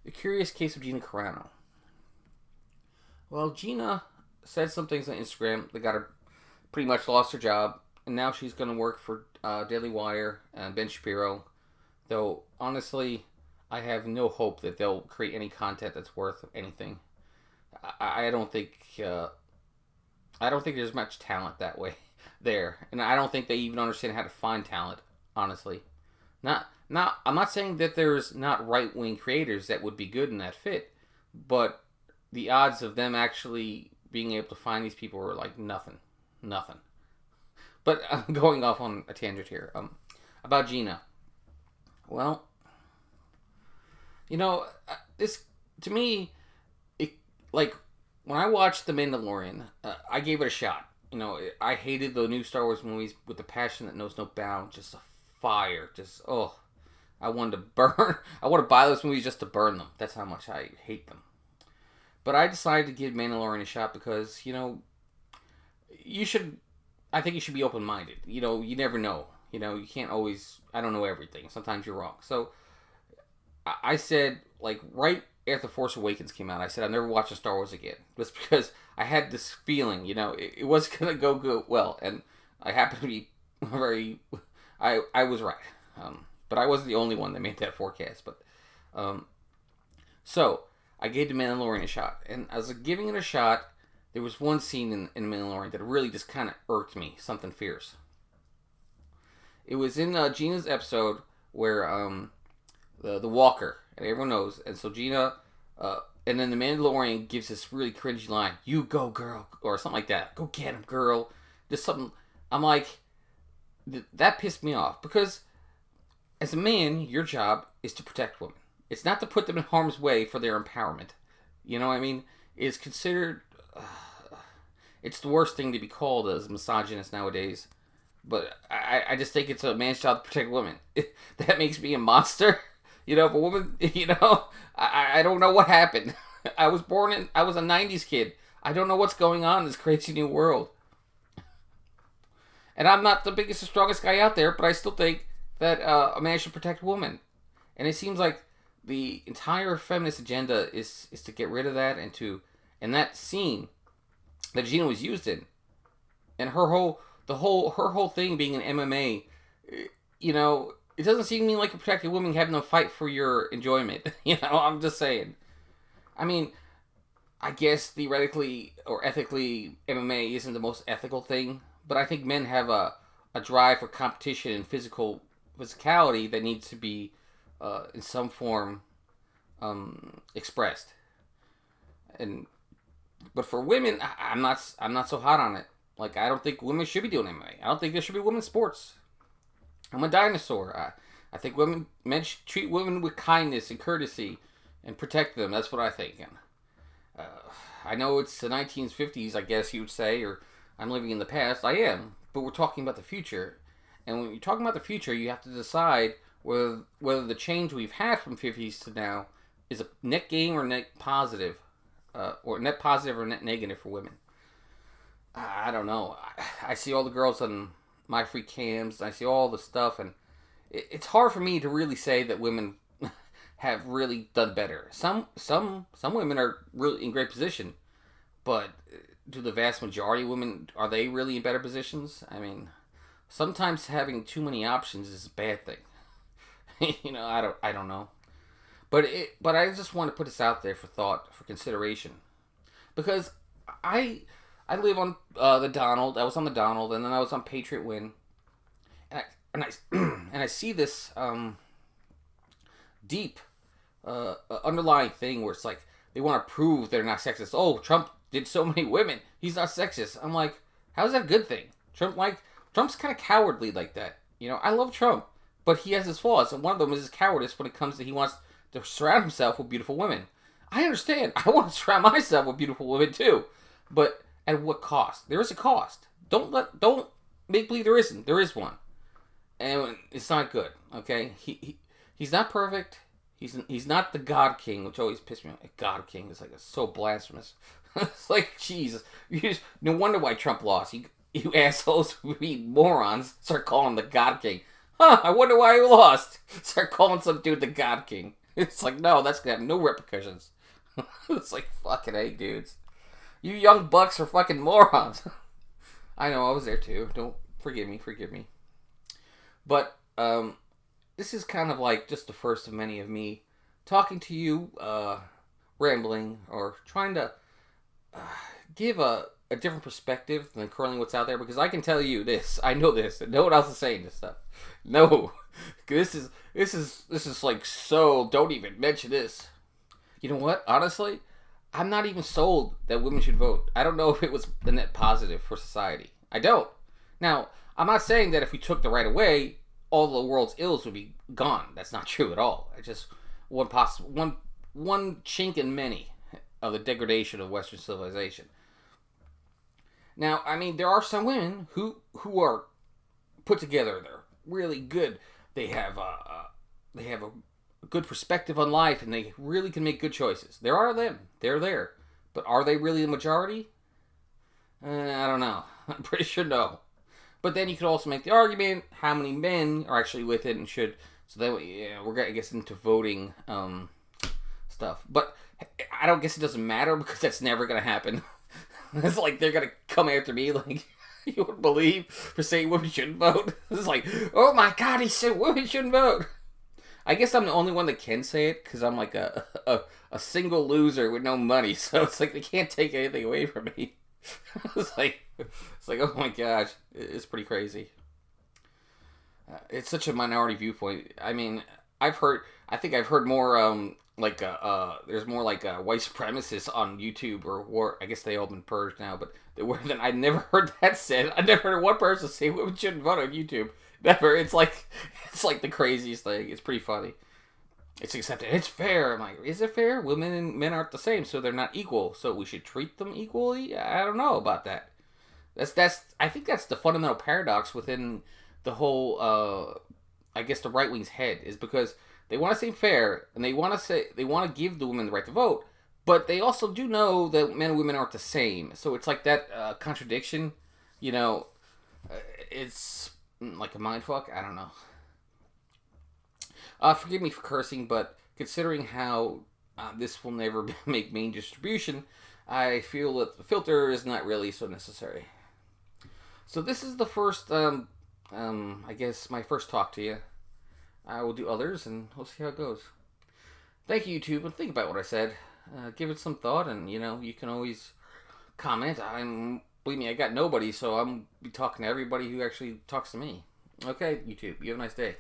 The Curious Case of Gina Carano. Well, Gina said some things on Instagram that got her pretty much lost her job, and now she's going to work for Daily Wire and Ben Shapiro. Though, honestly, I have no hope that they'll create any content that's worth anything. I don't think there's much talent that way there, and I don't think they even understand how to find talent. Honestly, I'm not saying that there's not right wing creators that would be good in that fit, but the odds of them actually being able to find these people are like nothing. But I'm going off on a tangent here. About Gina. Well, this to me, it like when I watched The Mandalorian, I gave it a shot. I hated the new Star Wars movies with a passion that knows no bounds, just a fire, I wanted to burn. I want to buy those movies just to burn them. That's how much I hate them. But I decided to give Mandalorian a shot because you should. I think you should be open minded. You never know. You can't always. I don't know everything. Sometimes you're wrong. So I said, like, right after Force Awakens came out, I said I'm never watching Star Wars again, just because I had this feeling, it was gonna go well, and I happened to be very. I was right, but I wasn't the only one that made that forecast. But so I gave The Mandalorian a shot, and as I was giving it a shot, there was one scene in Mandalorian that really just kind of irked me, something fierce. It was in Gina's episode where the Walker, and everyone knows, and so Gina, and then the Mandalorian gives this really cringy line, "You go, girl," or something like that. "Go get him, girl." Just something. I'm like, that pissed me off, because as a man, your job is to protect women. It's not to put them in harm's way for their empowerment. You know what I mean? It's considered. It's the worst thing to be called as a misogynist nowadays. But I just think it's a man's job to protect women. That makes me a monster. If a woman, I don't know what happened. I was a 90s kid. I don't know what's going on in this crazy new world. And I'm not the biggest or strongest guy out there, but I still think that a man should protect a woman. And it seems like the entire feminist agenda is to get rid of that, and that scene that Gina was used in, and her whole thing being an MMA, it doesn't seem to me like a protected woman having to fight for your enjoyment. I'm just saying. I mean, I guess theoretically or ethically, MMA isn't the most ethical thing, but I think men have a drive for competition and physicality that needs to be in some form expressed. But for women, I'm not so hot on it. Like, I don't think women should be doing MMA. I don't think there should be women's sports. I'm a dinosaur. I think men should treat women with kindness and courtesy and protect them. That's what I think. And I know it's the 1950s, I guess you would say, or I'm living in the past. I am, but we're talking about the future. And when you're talking about the future, you have to decide whether the change we've had from 50s to now is a net gain or net positive, or net positive or net negative for women. I don't know. I see all the girls on My Free Cams, and I see all the stuff, and it's hard for me to really say that women have really done better. Some women are really in great position, but do the vast majority of women, are they really in better positions? I mean, sometimes having too many options is a bad thing. I don't know. But I just want to put this out there for thought, for consideration, because I live on the Donald. I was on the Donald, and then I was on Patriot Win, and I see this deep underlying thing where it's like they want to prove they're not sexist. Oh, Trump did so many women, he's not sexist. I'm like, how's that a good thing? Trump's kind of cowardly like that. I love Trump, but he has his flaws, and one of them is his cowardice when it comes to he wants to surround himself with beautiful women. I understand. I want to surround myself with beautiful women too, but at what cost? There is a cost. Don't make believe there isn't. There is one, and it's not good. Okay, he's not perfect. He's not the God King, which always pissed me off. God King is so blasphemous. It's like, Jesus. No wonder why Trump lost. You assholes, we morons, start calling him the God King. Huh, I wonder why he lost. Start calling some dude the God King. It's like, no, that's gonna have no repercussions. It's like, fucking A, dudes. You young bucks are fucking morons. I know, I was there too. Don't forgive me. But this is kind of like just the first of many of me talking to you, rambling, or trying to give a different perspective than currently what's out there. Because I can tell you this, I know this, and no one else is saying this stuff. No, this is like, so don't even mention this. You know what? Honestly, I'm not even sold that women should vote. I don't know if it was a net positive for society. I don't. Now, I'm not saying that if we took the right away, all the world's ills would be gone. That's not true at all. It's just one chink in many of the degradation of Western civilization. Now, I mean, there are some women who are put together. They're really good. They have a good perspective on life, and they really can make good choices. There are them. They're there. But are they really the majority? I don't know. I'm pretty sure no. But then you could also make the argument how many men are actually with it and should. So then we're going to get into voting stuff. But I don't guess it doesn't matter because that's never going to happen. It's like they're going to come after me like you wouldn't believe for saying women shouldn't vote. It's like, oh my God, he said women shouldn't vote. I guess I'm the only one that can say it because I'm like a single loser with no money. So it's like they can't take anything away from me. It's like, oh my gosh, it's pretty crazy. It's such a minority viewpoint. I mean, I think I've heard more, there's more like white supremacists on YouTube, or I guess they all been purged now, but I never heard that said. I never heard one person say women shouldn't vote on YouTube. Never. It's like the craziest thing. It's pretty funny. It's accepted. It's fair. I'm like, is it fair? Women and men aren't the same, so they're not equal. So we should treat them equally? I don't know about that. I think that's the fundamental paradox within the whole, I guess the right wing's head, is because they want to seem fair, and they want to give the women the right to vote, but they also do know that men and women aren't the same. So it's like that contradiction, it's like a mindfuck. I don't know. Forgive me for cursing, but considering how this will never make main distribution, I feel that the filter is not really so necessary. So this is the first, I guess, my first talk to you. I will do others, and we'll see how it goes. Thank you, YouTube, and think about what I said. Give it some thought, and, you can always comment. Believe me, I got nobody, so I'm be talking to everybody who actually talks to me. Okay, YouTube, you have a nice day.